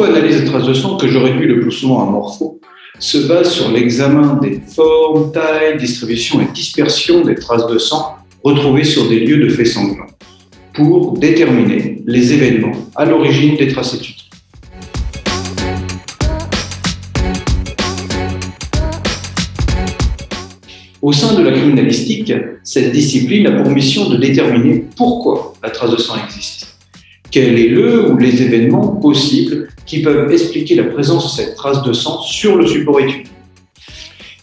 morpho-analyse de traces de sang, que je réduis le plus souvent à morpho, se base sur l'examen des formes, tailles, distribution et dispersion des traces de sang retrouvées sur des lieux de faits sanglants, pour déterminer les événements à l'origine des traces étudiées. Au sein de la criminalistique, cette discipline a pour mission de déterminer pourquoi la trace de sang existe. Quel est le ou les événements possibles qui peuvent expliquer la présence de cette trace de sang sur le support étudié.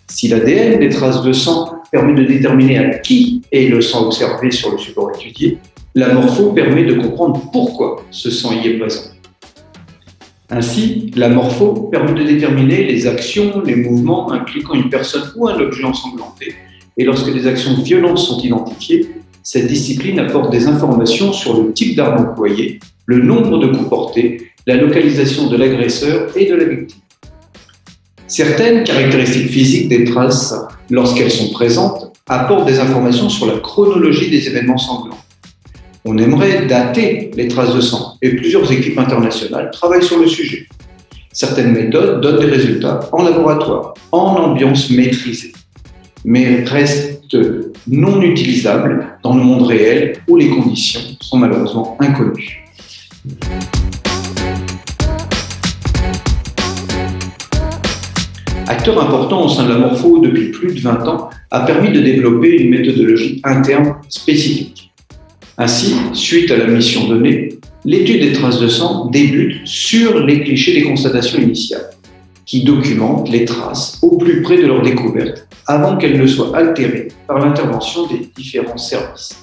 Si l'ADN des traces de sang permet de déterminer à qui est le sang observé sur le support étudié, la morpho permet de comprendre pourquoi ce sang y est présent. Ainsi, la morpho permet de déterminer les actions, les mouvements impliquant une personne ou un objet ensanglanté. Et lorsque des actions violentes sont identifiées, cette discipline apporte des informations sur le type d'arme employée, le nombre de coups portés, la localisation de l'agresseur et de la victime. Certaines caractéristiques physiques des traces, lorsqu'elles sont présentes, apportent des informations sur la chronologie des événements sanglants. On aimerait dater les traces de sang et plusieurs équipes internationales travaillent sur le sujet. Certaines méthodes donnent des résultats en laboratoire, en ambiance maîtrisée, mais restent non utilisables dans le monde réel où les conditions sont malheureusement inconnues. Acteur important au sein de la morpho depuis plus de 20 ans, a permis de développer une méthodologie interne spécifique. Ainsi, suite à la mission donnée, l'étude des traces de sang débute sur les clichés des constatations initiales, qui documentent les traces au plus près de leur découverte, avant qu'elles ne soient altérées par l'intervention des différents services.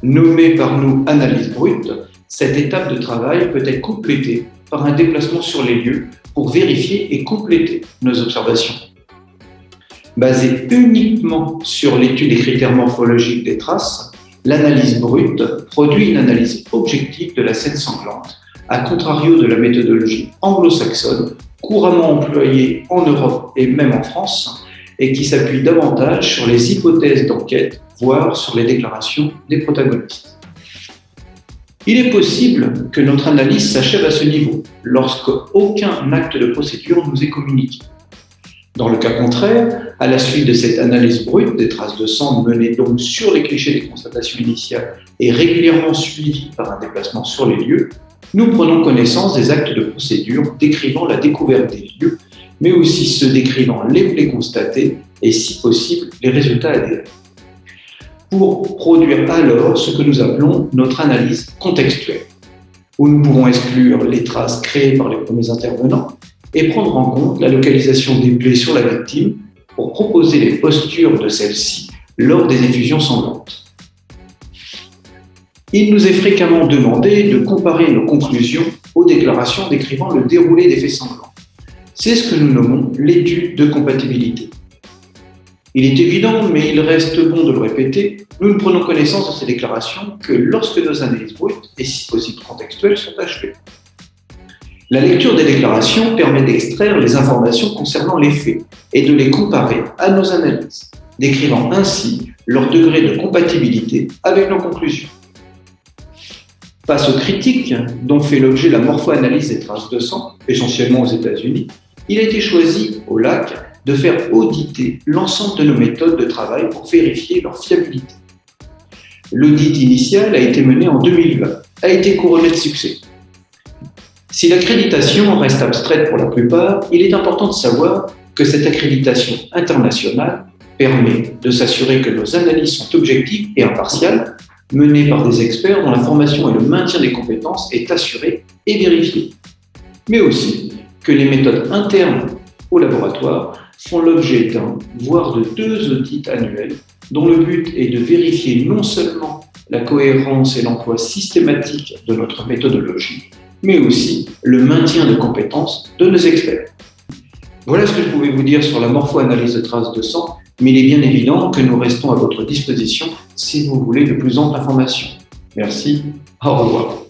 Nommée par nous analyse brute, cette étape de travail peut être complétée par un déplacement sur les lieux pour vérifier et compléter nos observations. Basée uniquement sur l'étude des critères morphologiques des traces, l'analyse brute produit une analyse objective de la scène sanglante, à contrario de la méthodologie anglo-saxonne, couramment employée en Europe et même en France, et qui s'appuie davantage sur les hypothèses d'enquête, voire sur les déclarations des protagonistes. Il est possible que notre analyse s'achève à ce niveau, lorsque aucun acte de procédure nous est communiqué. Dans le cas contraire, à la suite de cette analyse brute des traces de sang menée donc sur les clichés des constatations initiales et régulièrement suivie par un déplacement sur les lieux, nous prenons connaissance des actes de procédure décrivant la découverte des lieux, mais aussi ceux décrivant les plaies constatées et, si possible, les résultats ADN. Pour produire alors ce que nous appelons notre analyse contextuelle, où nous pouvons exclure les traces créées par les premiers intervenants et prendre en compte la localisation des plaies sur la victime pour proposer les postures de celle-ci lors des effusions sanglantes. Il nous est fréquemment demandé de comparer nos conclusions aux déclarations décrivant le déroulé des faits sanglants. C'est ce que nous nommons l'étude de compatibilité. Il est évident, mais il reste bon de le répéter, nous ne prenons connaissance de ces déclarations que lorsque nos analyses brutes, et si possible contextuelles, sont achevées. La lecture des déclarations permet d'extraire les informations concernant les faits et de les comparer à nos analyses, décrivant ainsi leur degré de compatibilité avec nos conclusions. Face aux critiques dont fait l'objet la morpho-analyse des traces de sang, essentiellement aux États-Unis, il a été choisi au LAC de faire auditer l'ensemble de nos méthodes de travail pour vérifier leur fiabilité. L'audit initial a été mené en 2020, a été couronné de succès. Si l'accréditation reste abstraite pour la plupart, il est important de savoir que cette accréditation internationale permet de s'assurer que nos analyses sont objectives et impartiales, menées par des experts dont la formation et le maintien des compétences est assuré et vérifié, mais aussi que les méthodes internes au laboratoire font l'objet d'un, voire de 2 audits annuels, dont le but est de vérifier non seulement la cohérence et l'emploi systématique de notre méthodologie, mais aussi le maintien de compétences de nos experts. Voilà ce que je pouvais vous dire sur la morpho-analyse de traces de sang, mais il est bien évident que nous restons à votre disposition si vous voulez de plus amples informations. Merci, au revoir.